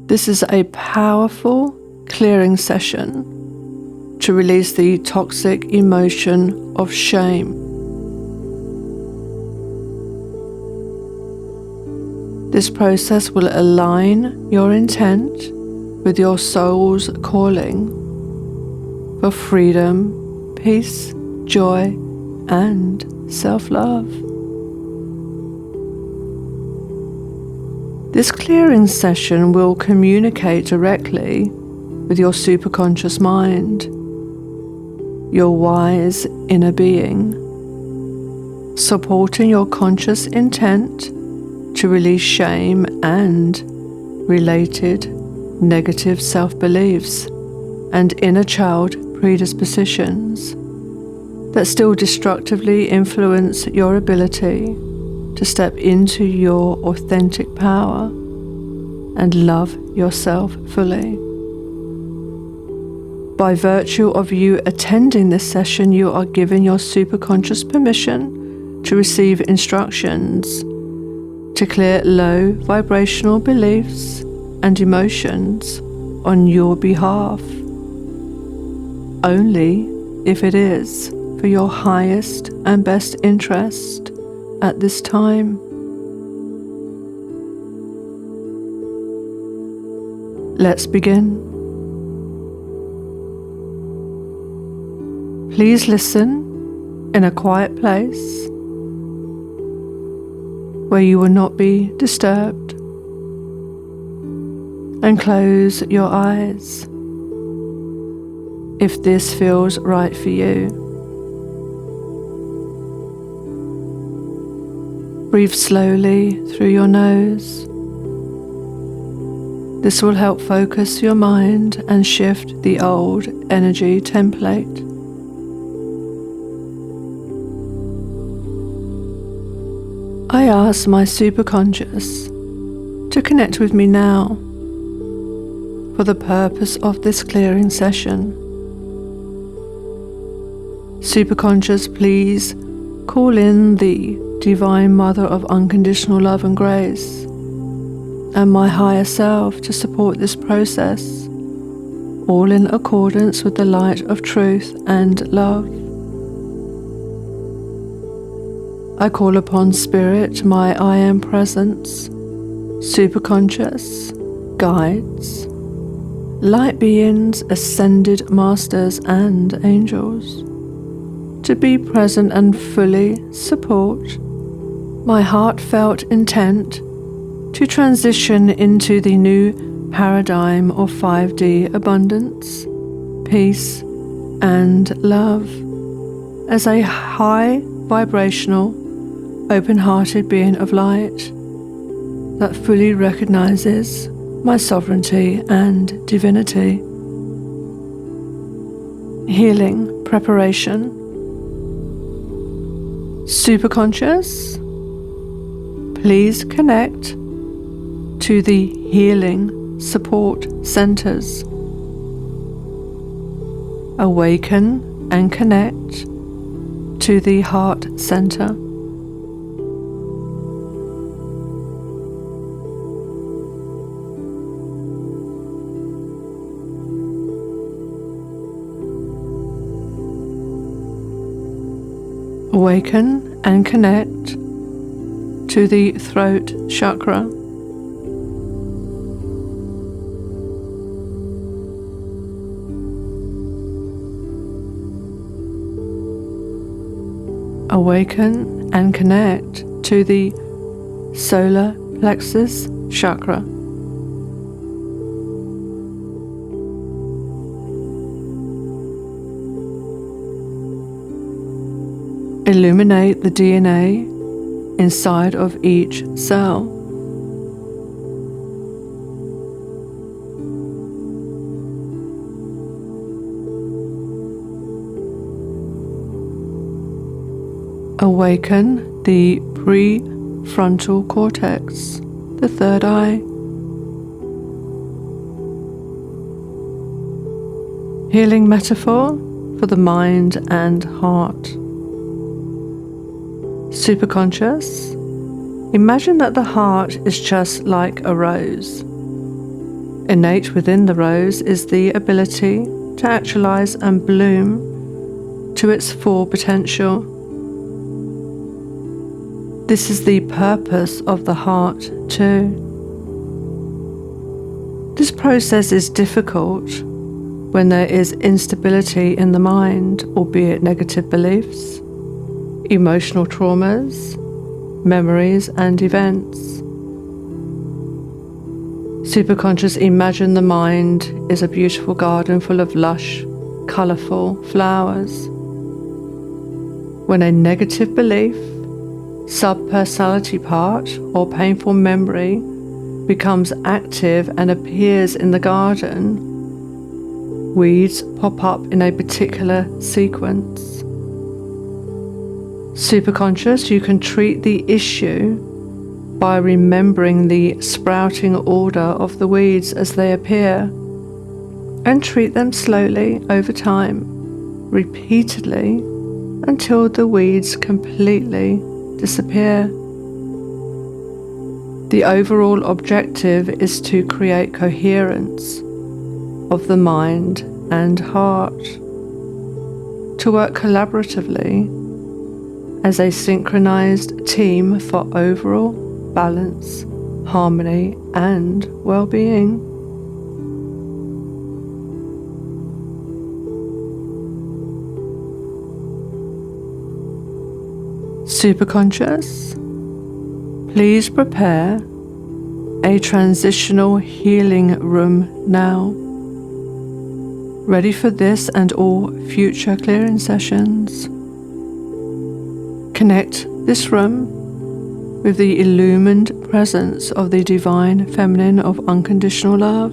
This is a powerful clearing session to release the toxic emotion of shame. This process will align your intent with your soul's calling for freedom, peace, joy, and self-love. This clearing session will communicate directly with your superconscious mind, your wise inner being, supporting your conscious intent to release shame and related negative self-beliefs and inner child predispositions that still destructively influence your ability to step into your authentic power and love yourself fully. By virtue of you attending this session, you are giving your superconscious permission to receive instructions to clear low vibrational beliefs and emotions on your behalf, only if it is for your highest and best interest at this time. Let's begin. Please listen in a quiet place where you will not be disturbed, and close your eyes if this feels right for you. Breathe slowly through your nose. This will help focus your mind and shift the old energy template. I ask my superconscious to connect with me now for the purpose of this clearing session. Superconscious, please call in the Divine Mother of Unconditional Love and Grace and my higher self to support this process, all in accordance with the light of truth and love. I call upon Spirit, my I Am Presence, Superconscious, Guides, Light Beings, Ascended Masters and Angels, to be present and fully support my heartfelt intent to transition into the new paradigm of 5D abundance, peace, and love as a high vibrational, open-hearted being of light that fully recognizes my sovereignty and divinity. Healing preparation. Superconscious, please connect to the healing support centers. Awaken and connect to the heart center. Awaken and connect to the throat chakra. Awaken and connect to the solar plexus chakra. Illuminate the DNA inside of each cell. Awaken the prefrontal cortex, the third eye. Healing metaphor for the mind and heart. Superconscious, imagine that the heart is just like a rose. Innate within the rose is the ability to actualize and bloom to its full potential. This is the purpose of the heart too. This process is difficult when there is instability in the mind, albeit negative beliefs, emotional traumas, memories and events. Superconscious imagine the mind is a beautiful garden full of lush, colourful flowers. When a negative belief, sub-personality part or painful memory becomes active and appears in the garden, weeds pop up in a particular sequence. Superconscious, you can treat the issue by remembering the sprouting order of the weeds as they appear, and treat them slowly over time, repeatedly, until the weeds completely disappear. The overall objective is to create coherence of the mind and heart, to work collaboratively as a synchronized team for overall balance, harmony, and well-being. Superconscious, please prepare a transitional healing room now, ready for this and all future clearing sessions. Connect this room with the illumined presence of the divine feminine of unconditional love.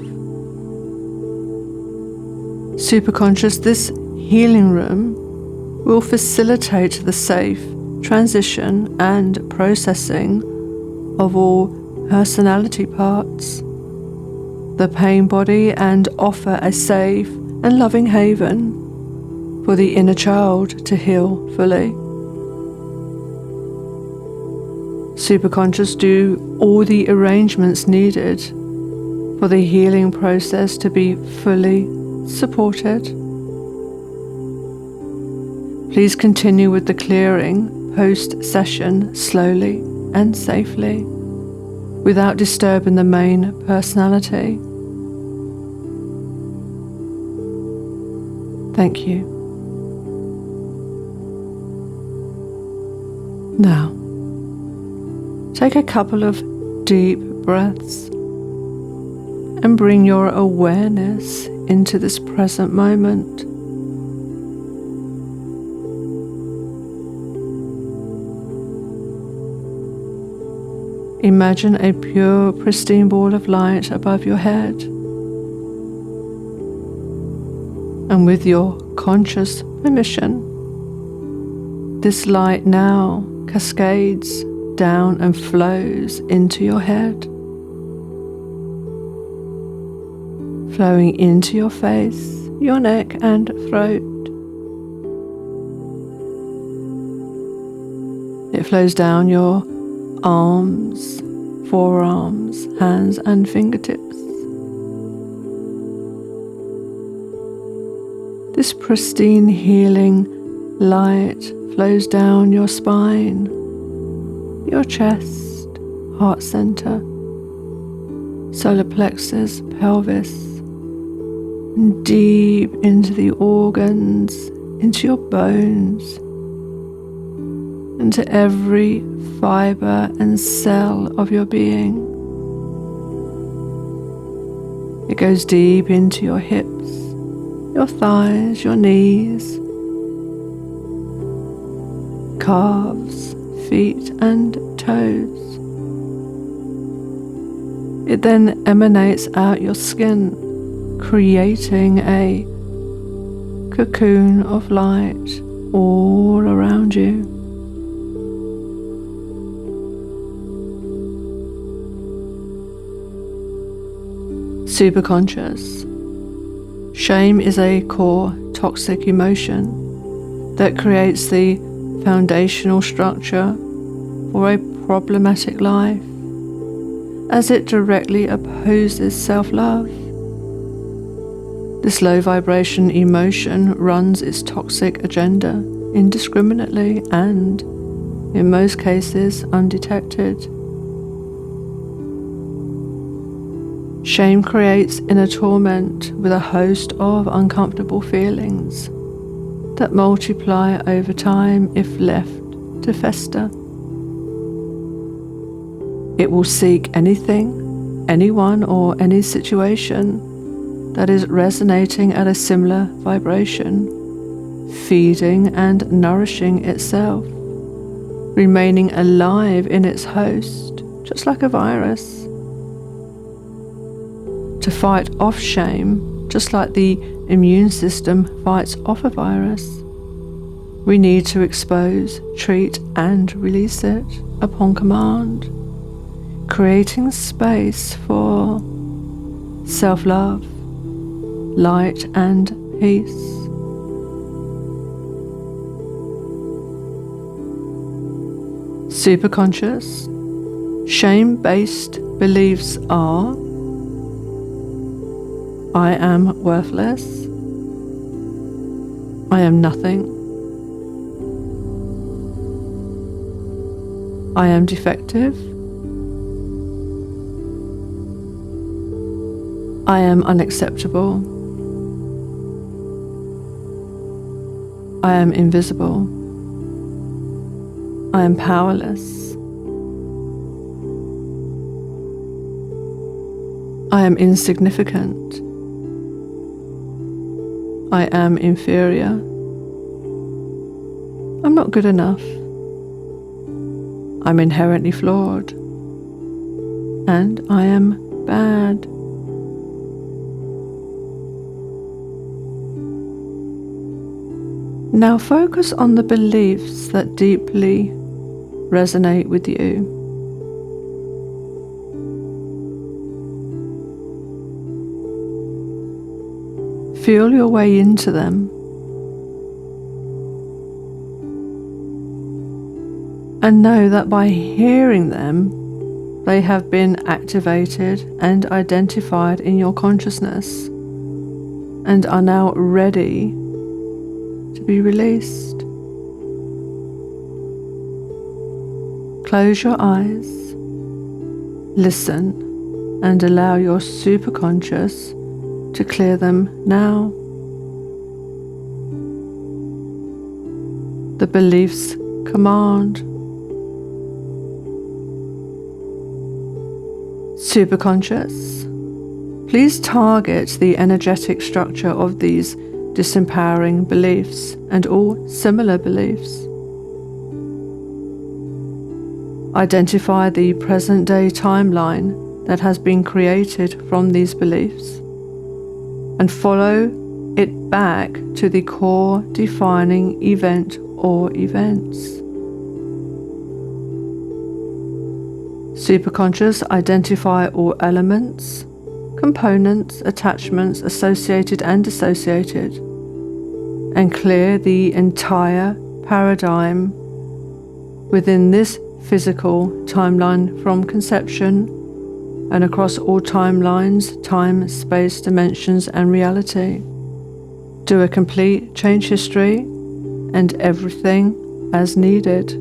Superconscious, this healing room will facilitate the safe transition and processing of all personality parts, the pain body, and offer a safe and loving haven for the inner child to heal fully. Superconscious, do all the arrangements needed for the healing process to be fully supported. Please continue with the clearing post-session slowly and safely, without disturbing the main personality. Thank you. Now, take a couple of deep breaths and bring your awareness into this present moment. Imagine a pure, pristine ball of light above your head. And with your conscious permission, this light now cascades down and flows into your head, flowing into your face, your neck and throat. It flows down your arms, forearms, hands and fingertips. This pristine healing light flows down your spine, your chest, heart center, solar plexus, pelvis, and deep into the organs, into your bones, into every fiber and cell of your being. It goes deep into your hips, your thighs, your knees, calves, feet and toes. It then emanates out your skin, creating a cocoon of light all around you. Superconscious. Shame is a core toxic emotion that creates the foundational structure for a problematic life, as it directly opposes self-love This low vibration emotion runs its toxic agenda indiscriminately and, in most cases, undetected. Shame creates inner torment with a host of uncomfortable feelings that multiply over time if left to fester. It will seek anything, anyone, or any situation that is resonating at a similar vibration, feeding and nourishing itself, remaining alive in its host, just like a virus. To fight off shame, just like the immune system fights off a virus, we need to expose, treat, and release it upon command, creating space for self-love, light, and peace. Superconscious, shame-based beliefs are: I am worthless. I am nothing. I am defective. I am unacceptable. I am invisible. I am powerless. I am insignificant. I am inferior. I'm not good enough. I'm inherently flawed. And I am bad. Now focus on the beliefs that deeply resonate with you. Feel your way into them. And know that by hearing them, they have been activated and identified in your consciousness and are now ready to be released. Close your eyes, listen, and allow your superconscious to clear them now. The beliefs command. Superconscious, please target the energetic structure of these disempowering beliefs and all similar beliefs. Identify the present-day timeline that has been created from these beliefs and follow it back to the core defining event or events. Superconscious, identify all elements, components, attachments associated and dissociated, and clear the entire paradigm within this physical timeline from conception and across all timelines, time, space, dimensions, and reality. Do a complete change history and everything as needed.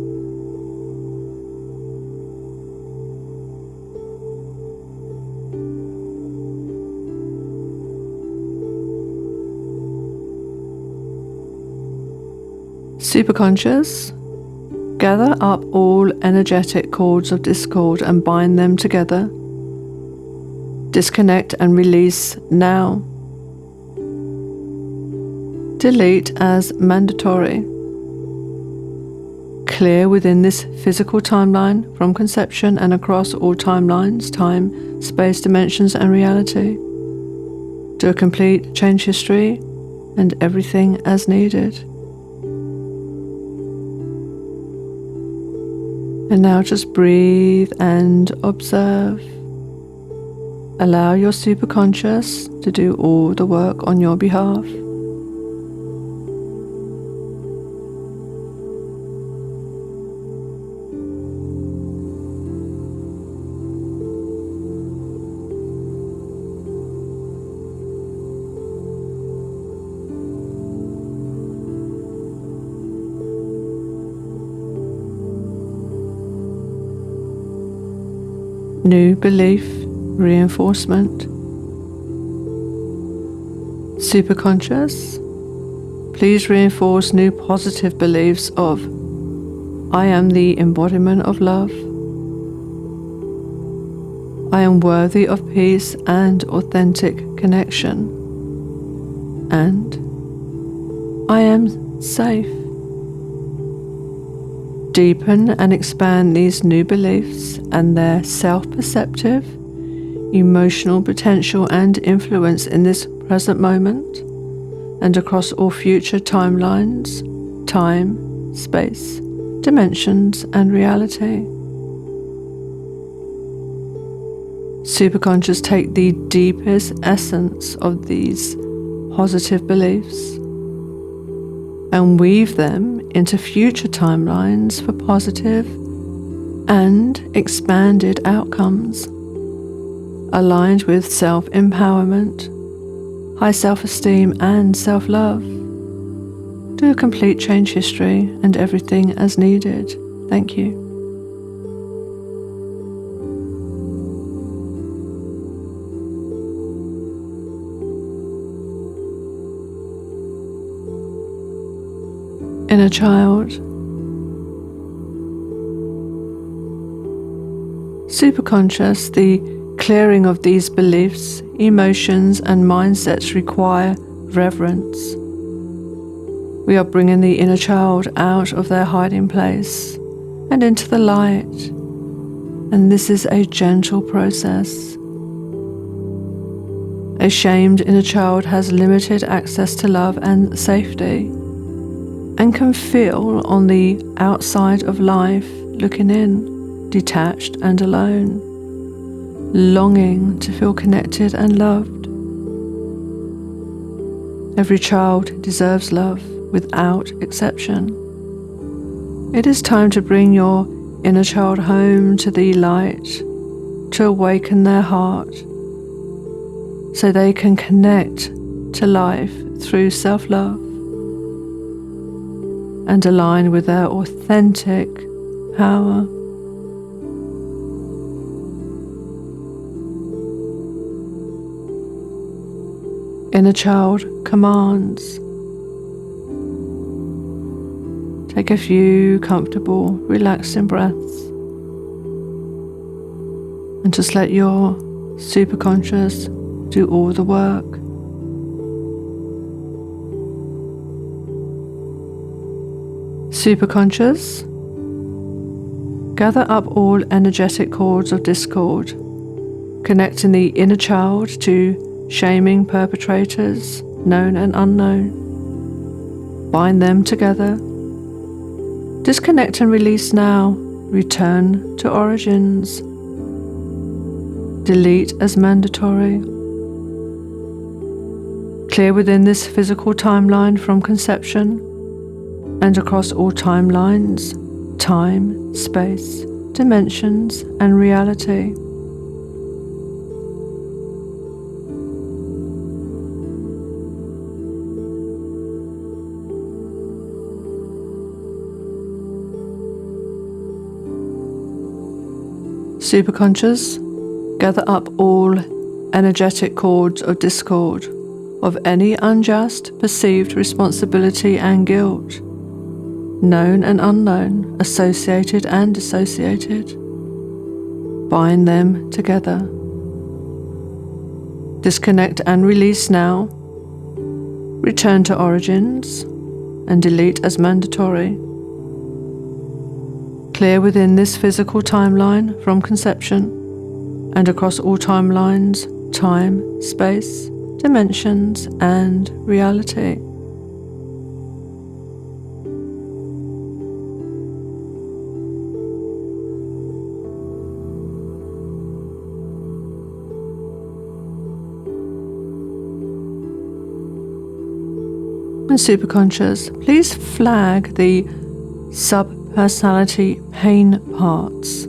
Superconscious, gather up all energetic cords of discord and bind them together. Disconnect and release now. Delete as mandatory. Clear within this physical timeline from conception and across all timelines, time, space, dimensions, and reality. Do a complete change history and everything as needed. And now just breathe and observe. Allow your superconscious to do all the work on your behalf. new belief reinforcement. Superconscious, please reinforce new positive beliefs of I am the embodiment of love. I am worthy of peace and authentic connection. And I am safe. Deepen and expand these new beliefs and their self-perceptive, emotional potential and influence in this present moment and across all future timelines, time, space, dimensions, and reality. Superconscious, take the deepest essence of these positive beliefs and weave them into future timelines for positive and expanded outcomes, aligned with self-empowerment, high self-esteem and self-love. Do a complete change history and everything as needed. Thank you. Inner child. Superconscious, the clearing of these beliefs, emotions, and mindsets require reverence. We are bringing the inner child out of their hiding place and into the light, and this is a gentle process. A shamed inner child has limited access to love and safety, and can feel on the outside of life, looking in, detached and alone, longing to feel connected and loved. Every child deserves love without exception. It is time to bring your inner child home to the light, to awaken their heart, so they can connect to life through self-love and align with their authentic power. Inner child commands. Take a few comfortable, relaxing breaths and just let your superconscious do all the work. Superconscious, gather up all energetic cords of discord, connecting the inner child to shaming perpetrators, known and unknown. Bind them together. Disconnect and release now. Return to origins. Delete as mandatory. Clear within this physical timeline from conception and across all timelines, time, space, dimensions, and reality. Superconscious, gather up all energetic cords of discord, of any unjust perceived responsibility and guilt, known and unknown, associated and dissociated. Bind them together. Disconnect and release now. Return to origins and delete as mandatory. Clear within this physical timeline from conception and across all timelines, time, space, dimensions, and reality. And superconscious, please flag the sub-personality pain parts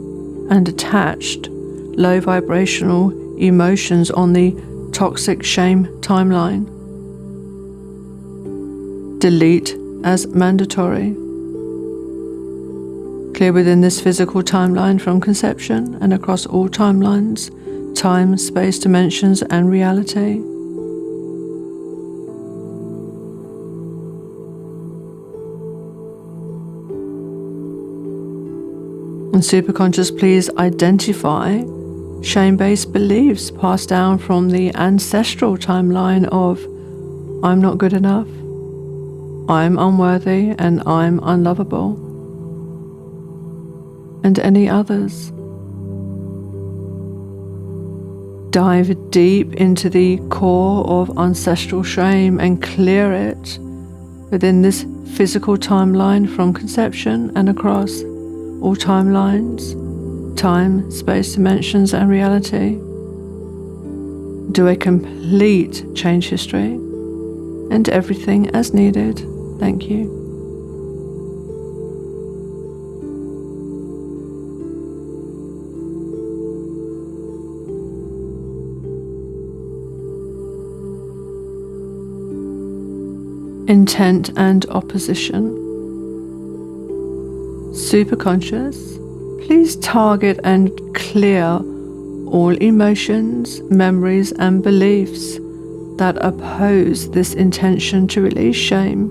and attached low vibrational emotions on the toxic shame timeline. Delete as mandatory. Clear within this physical timeline from conception and across all timelines, time, space, dimensions, and reality. And superconscious, please identify shame-based beliefs passed down from the ancestral timeline of I'm not good enough, I'm unworthy, and I'm unlovable, and any others. Dive deep into the core of ancestral shame and clear it within this physical timeline from conception and across all timelines, time, space, dimensions, and reality. Do a complete change history and everything as needed. Thank you. Intent and opposition. Superconscious, please target and clear all emotions, memories, and beliefs that oppose this intention to release shame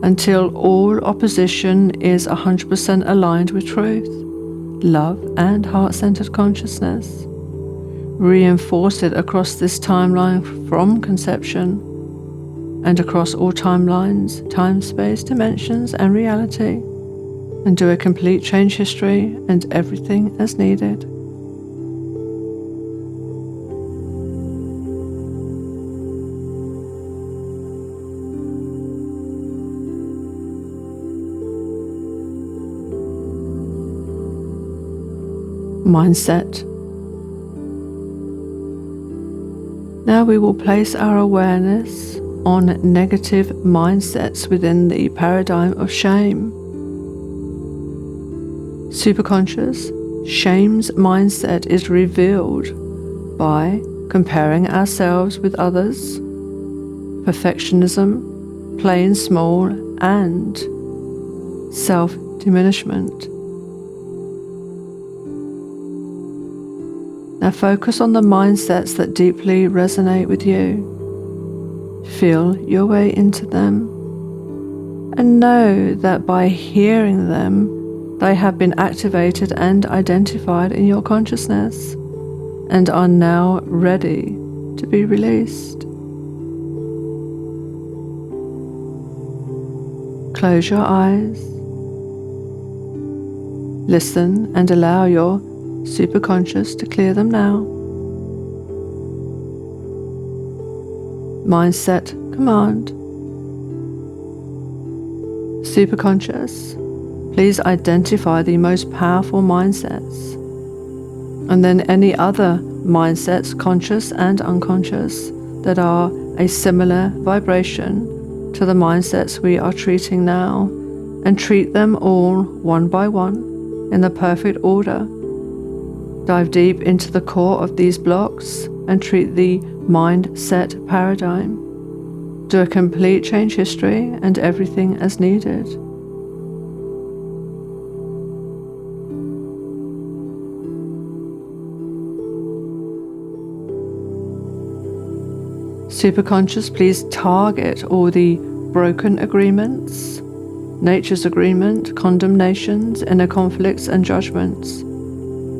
until all opposition is 100% aligned with truth, love, and heart-centered consciousness. Reinforce it across this timeline from conception and across all timelines, time, space, dimensions, and reality. And do a complete change history and everything as needed. Mindset. Now we will place our awareness on negative mindsets within the paradigm of shame. Superconscious, shame's mindset is revealed by comparing ourselves with others, perfectionism, playing small, and self-diminishment. Now focus on the mindsets that deeply resonate with you. Feel your way into them and know that by hearing them, they have been activated and identified in your consciousness and are now ready to be released. Close your eyes. Listen and allow your superconscious to clear them now. Mindset command. Superconscious, please identify the most powerful mindsets, and then any other mindsets, conscious and unconscious, that are a similar vibration to the mindsets we are treating now, and treat them all one by one in the perfect order. Dive deep into the core of these blocks and treat the mindset paradigm. Do a complete change history and everything as needed. Superconscious, please target all the broken agreements, nature's agreement, condemnations, inner conflicts, and judgments.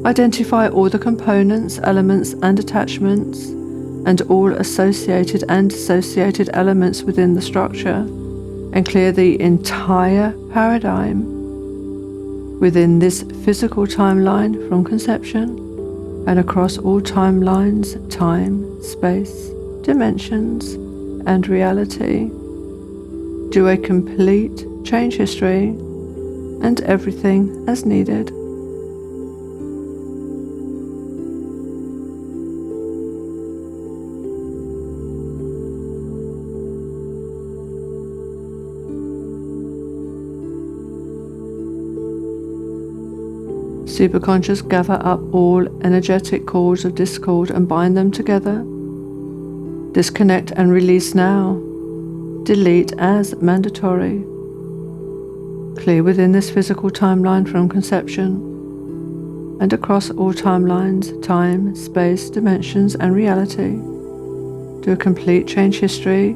Identify all the components, elements, and attachments, and all associated and dissociated elements within the structure, and clear the entire paradigm within this physical timeline from conception and across all timelines, time, space, dimensions, and reality. Do a complete change history and everything as needed. Superconscious, gather up all energetic cords of discord and bind them together. Disconnect and release now. Delete as mandatory. Clear within this physical timeline from conception and across all timelines, time, space, dimensions, and reality. Do a complete change history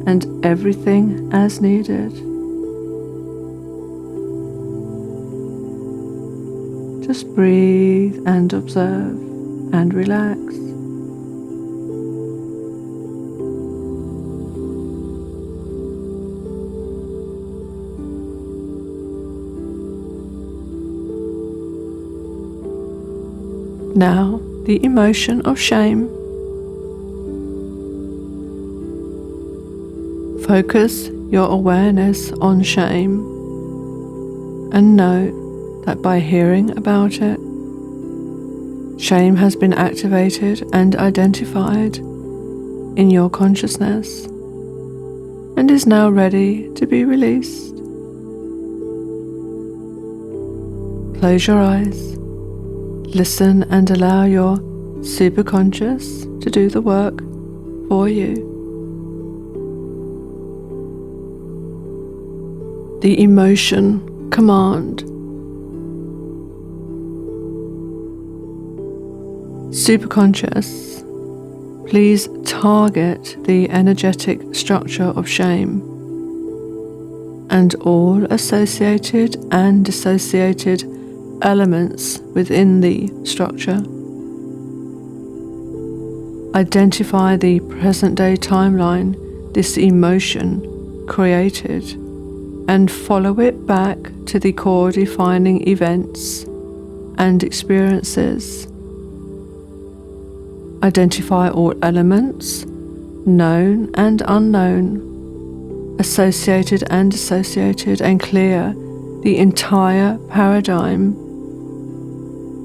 and everything as needed. Just breathe and observe and relax. Now, the emotion of shame. Focus your awareness on shame and note that by hearing about it, shame has been activated and identified in your consciousness and is now ready to be released. Close your eyes. Listen and allow your superconscious to do the work for you. The emotion command. Superconscious, please target the energetic structure of shame and all associated and dissociated elements within the structure. Identify the present-day timeline this emotion created and follow it back to the core defining events and experiences. Identify all elements, known and unknown, associated and dissociated, and clear the entire paradigm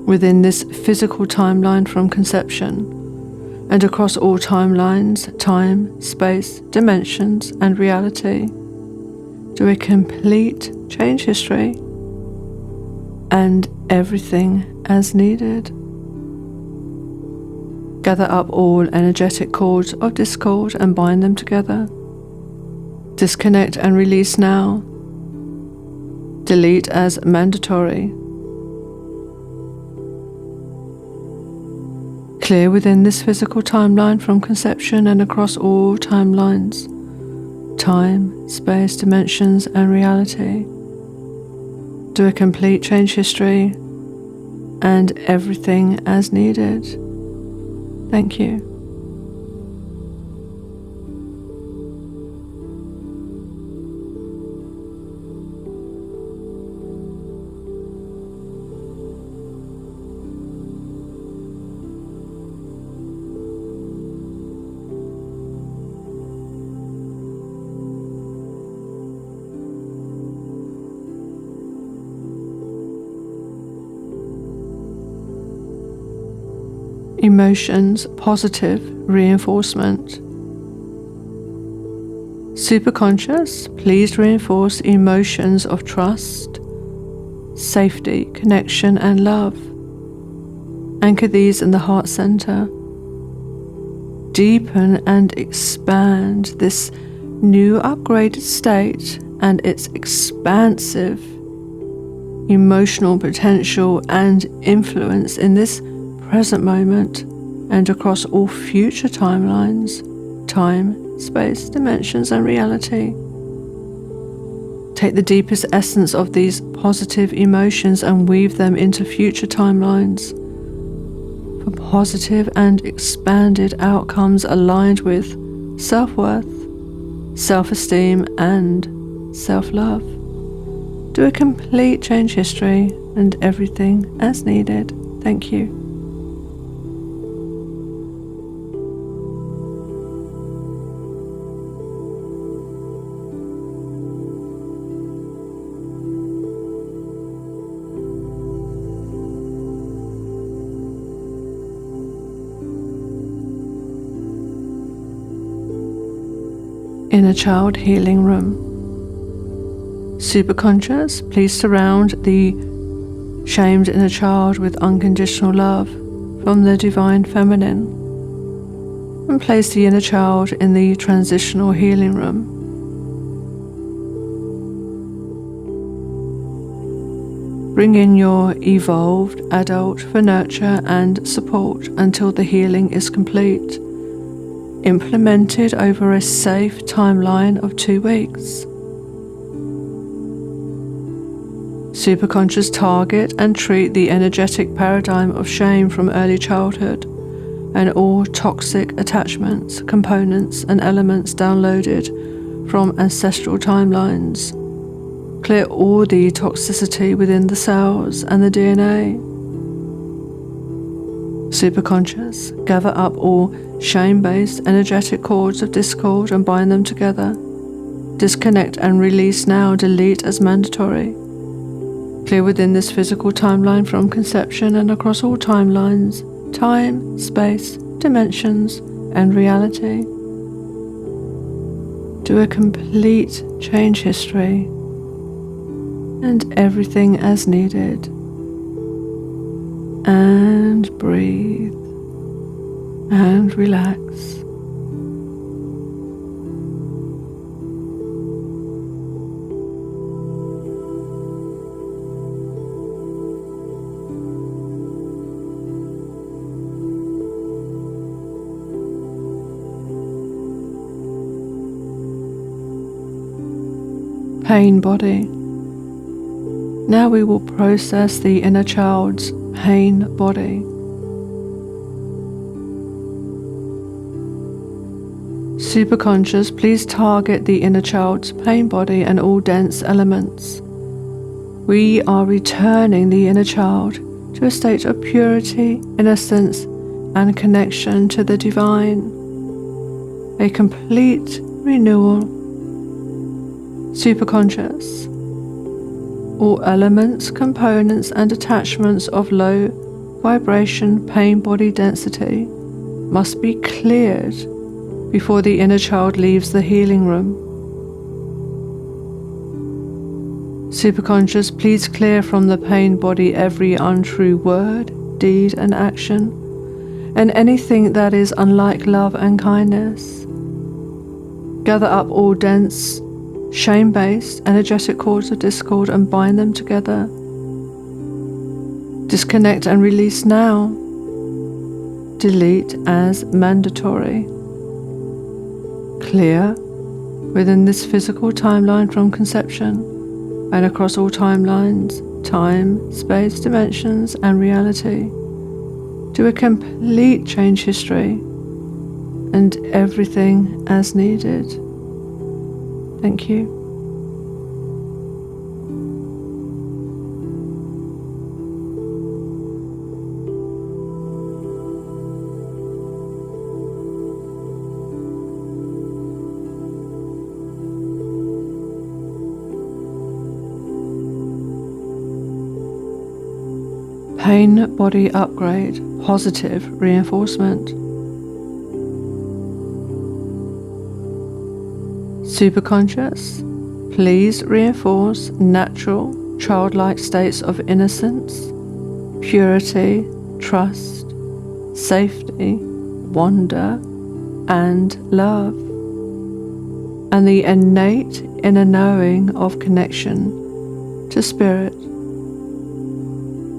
within this physical timeline from conception and across all timelines, time, space, dimensions, and reality. Do a complete change history and everything as needed. Gather up all energetic cords of discord and bind them together. Disconnect and release now. Delete as mandatory. Clear within this physical timeline from conception and across all timelines, time, space, dimensions, and reality. Do a complete change history and everything as needed. Thank you. Emotions positive reinforcement. Superconscious, please reinforce emotions of trust, safety, connection, and love. Anchor these in the heart center. Deepen and expand this new upgraded state and its expansive emotional potential and influence in this present moment and across all future timelines, time, space, dimensions, and reality. Take the deepest essence of these positive emotions and weave them into future timelines for positive and expanded outcomes aligned with self-worth, self-esteem, and self-love. Do a complete change history and everything as needed. Thank you. Inner Child Healing Room. Superconscious, please surround the shamed inner child with unconditional love from the Divine Feminine and place the inner child in the transitional healing room. Bring in your evolved adult for nurture and support until the healing is complete, implemented over a safe timeline of 2 weeks. Superconscious target and treat the energetic paradigm of shame from early childhood and all toxic attachments, components and elements downloaded from ancestral timelines. Clear all the toxicity within the cells and the DNA. Superconscious, gather up all shame-based energetic cords of discord and bind them together. Disconnect and release now, delete as mandatory. Clear within this physical timeline from conception and across all timelines, time, space, dimensions, and reality. Do a complete change history and everything as needed. And breathe and relax. Pain body. Now we will process the inner child's pain body. Superconscious, please target the inner child's pain body and all dense elements. We are returning the inner child to a state of purity, innocence, and connection to the divine. A complete renewal. Superconscious. All elements, components, and attachments of low vibration pain body density must be cleared before the inner child leaves the healing room. Superconscious, please clear from the pain body every untrue word, deed, and action, and anything that is unlike love and kindness. Gather up all dense, shame-based, energetic cords of discord and bind them together. Disconnect and release now. Delete as mandatory. Clear within this physical timeline from conception and across all timelines, time, space, dimensions, and reality. Do a complete change history and everything as needed. Thank you. Pain body upgrade, positive reinforcement. Superconscious, please reinforce natural, childlike states of innocence, purity, trust, safety, wonder, and love, and the innate inner knowing of connection to spirit.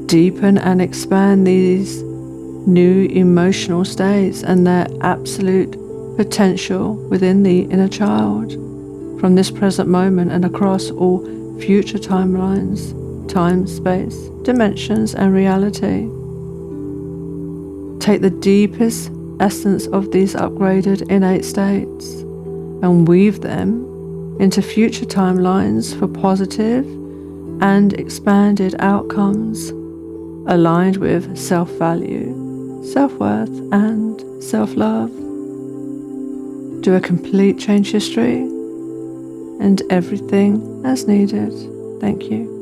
Deepen and expand these new emotional states and their absolute potential within the inner child from this present moment and across all future timelines, time, space, dimensions, and reality. Take the deepest essence of these upgraded innate states and weave them into future timelines for positive and expanded outcomes aligned with self-value, self-worth, and self-love. Do a complete change history and everything as needed. Thank you.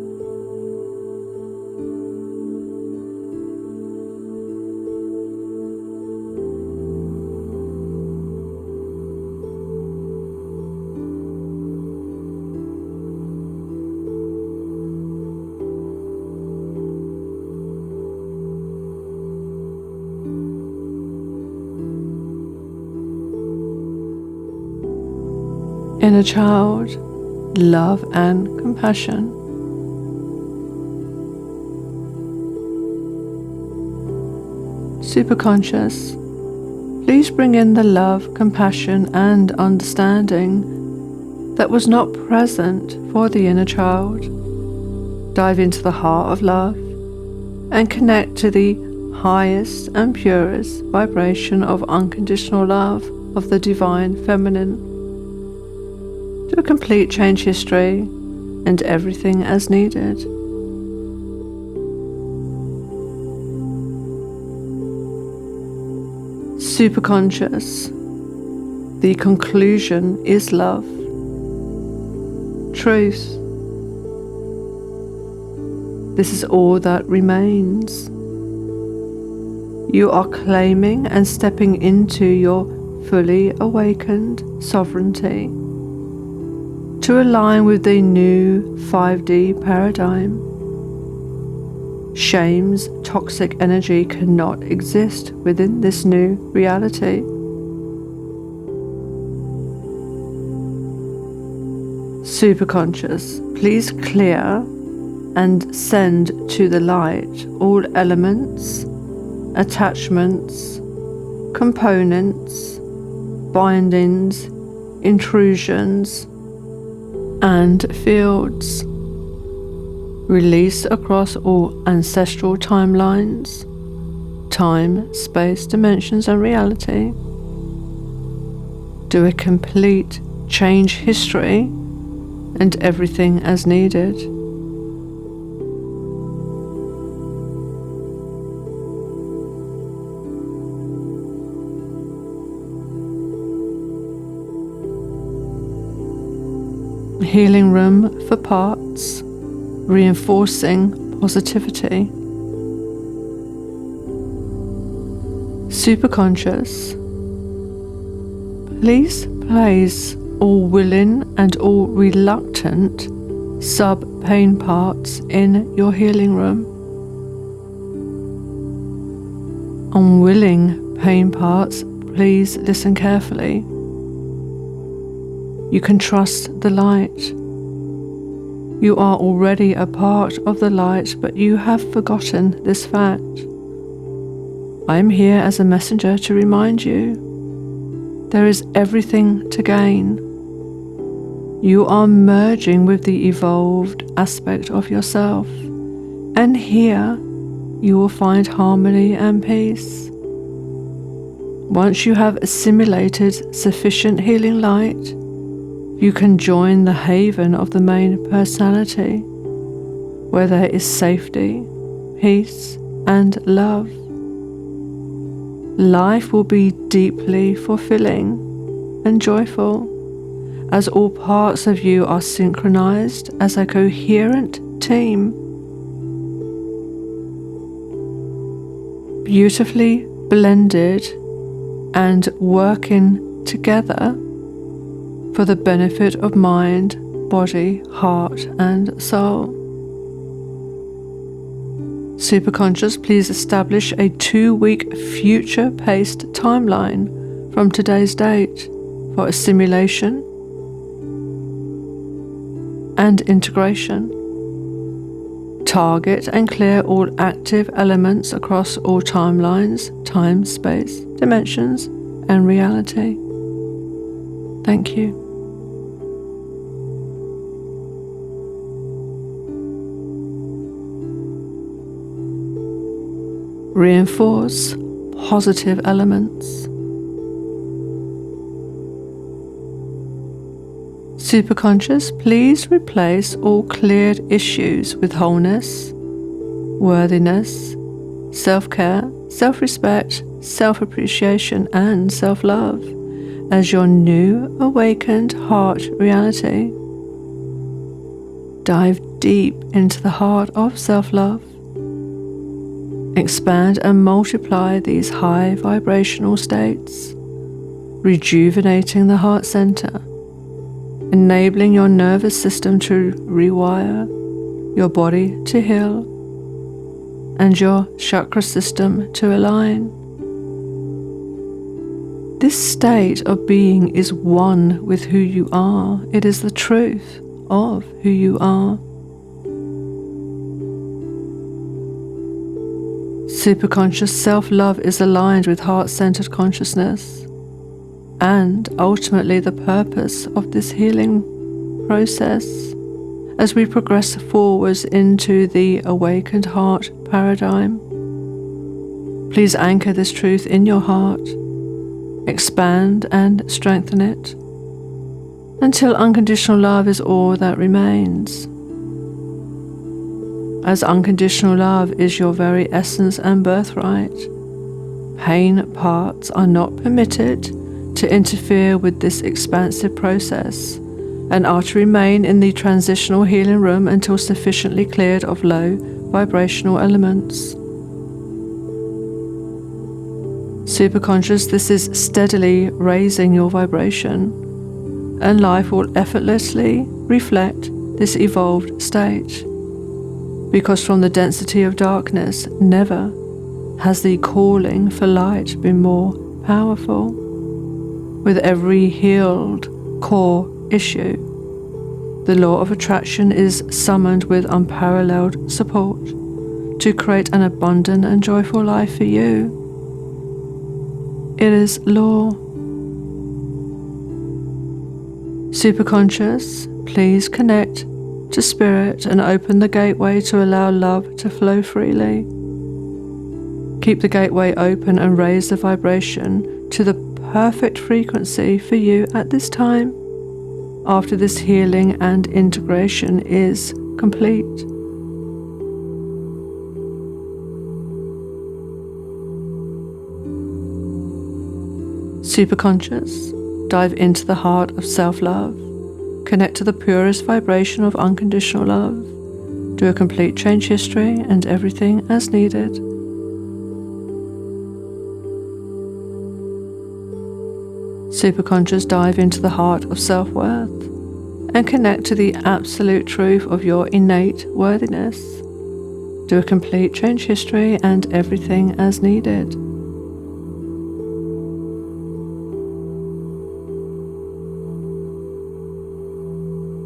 Inner child, love and compassion. Superconscious, please bring in the love, compassion, and understanding that was not present for the inner child. Dive into the heart of love and connect to the highest and purest vibration of unconditional love of the Divine Feminine. Do a complete change history and everything as needed. Superconscious, the conclusion is love. Truth. This is all that remains. You are claiming and stepping into your fully awakened sovereignty to align with the new 5D paradigm. Shame's toxic energy cannot exist within this new reality. Superconscious, please clear and send to the light all elements, attachments, components, bindings, intrusions, and fields. Release across all ancestral timelines, time, space, dimensions, and reality. Do a complete change history and everything as needed. Healing room for parts, reinforcing positivity. Superconscious, please place all willing and all reluctant sub-pain parts in your healing room. Unwilling pain parts, please listen carefully. You can trust the light. You are already a part of the light, but you have forgotten this fact. I am here as a messenger to remind you. There is everything to gain. You are merging with the evolved aspect of yourself, and here you will find harmony and peace. Once you have assimilated sufficient healing light, you can join the haven of the main personality, where there is safety, peace, and love. Life will be deeply fulfilling and joyful, as all parts of you are synchronized as a coherent team. Beautifully blended and working together for the benefit of mind, body, heart, and soul. Superconscious, please establish a 2-week future-paced timeline from today's date for assimilation and integration. Target and clear all active elements across all timelines, time, space, dimensions, and reality. Thank you. Reinforce positive elements. Superconscious, please replace all cleared issues with wholeness, worthiness, self-care, self-respect, self-appreciation, and self-love as your new awakened heart reality. Dive deep into the heart of self-love. Expand and multiply these high vibrational states, rejuvenating the heart center, enabling your nervous system to rewire, your body to heal, and your chakra system to align. This state of being is one with who you are. It is the truth of who you are. Superconscious self-love is aligned with heart-centered consciousness and ultimately the purpose of this healing process as we progress forwards into the awakened heart paradigm. Please anchor this truth in your heart, expand and strengthen it until unconditional love is all that remains. As unconditional love is your very essence and birthright, pain parts are not permitted to interfere with this expansive process and are to remain in the transitional healing room until sufficiently cleared of low vibrational elements. Superconscious, this is steadily raising your vibration, and life will effortlessly reflect this evolved state, because from the density of darkness, never has the calling for light been more powerful. With every healed core issue, the law of attraction is summoned with unparalleled support to create an abundant and joyful life for you. It is law. Superconscious, please connect to Spirit and open the gateway to allow love to flow freely. Keep the gateway open and raise the vibration to the perfect frequency for you at this time, after this healing and integration is complete. Superconscious, dive into the heart of self-love. Connect to the purest vibration of unconditional love. Do a complete change history and everything as needed. Superconscious, dive into the heart of self-worth and connect to the absolute truth of your innate worthiness. Do a complete change history and everything as needed.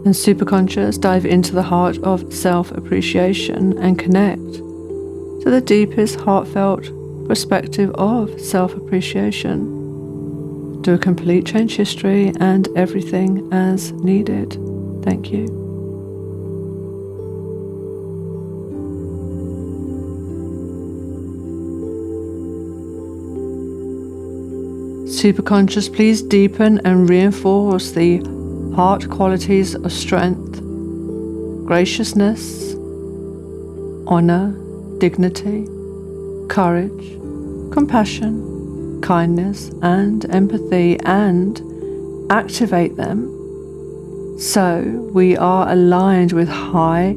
And Superconscious, dive into the heart of self-appreciation and connect to the deepest heartfelt perspective of self-appreciation. Do a complete change history and everything as needed. Thank you. Superconscious, please deepen and reinforce the heart qualities of strength, graciousness, honor, dignity, courage, compassion, kindness, and empathy, and activate them so we are aligned with high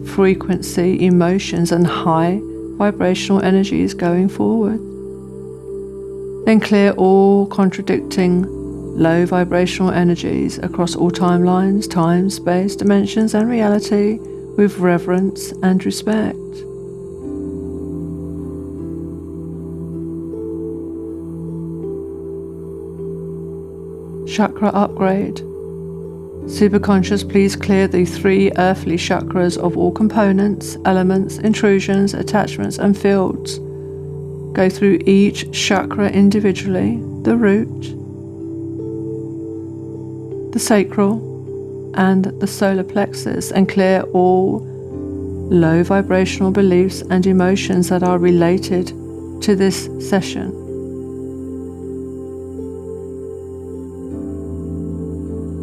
frequency emotions and high vibrational energies going forward. Then clear all contradicting low vibrational energies across all timelines, time, space, dimensions, and reality with reverence and respect. Chakra upgrade. Superconscious, please clear the 3 earthly chakras of all components, elements, intrusions, attachments, and fields. Go through each chakra individually, the root, the sacral, and the solar plexus, and clear all low vibrational beliefs and emotions that are related to this session.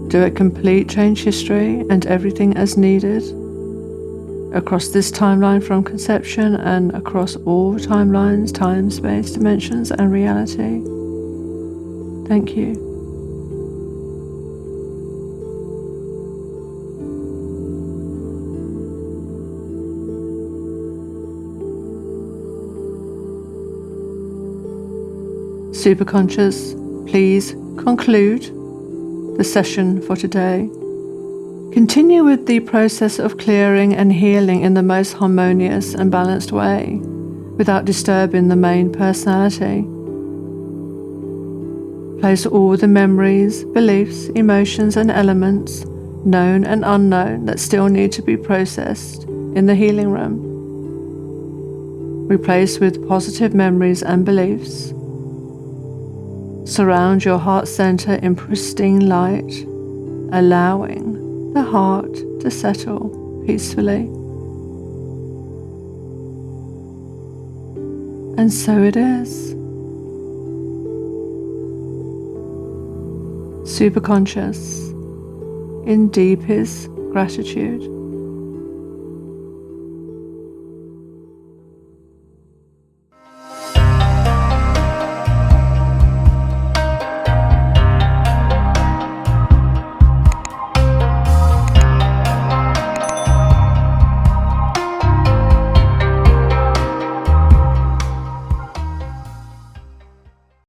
Do a complete change history and everything as needed across this timeline from conception and across all timelines, time, space, dimensions, and reality. Thank you. Superconscious, please conclude the session for today. Continue with the process of clearing and healing in the most harmonious and balanced way, without disturbing the main personality. Place all the memories, beliefs, emotions, and elements, known and unknown, that still need to be processed in the healing room. Replace with positive memories and beliefs. Surround your heart center in pristine light, allowing the heart to settle peacefully. And so it is. Superconscious, in deepest gratitude.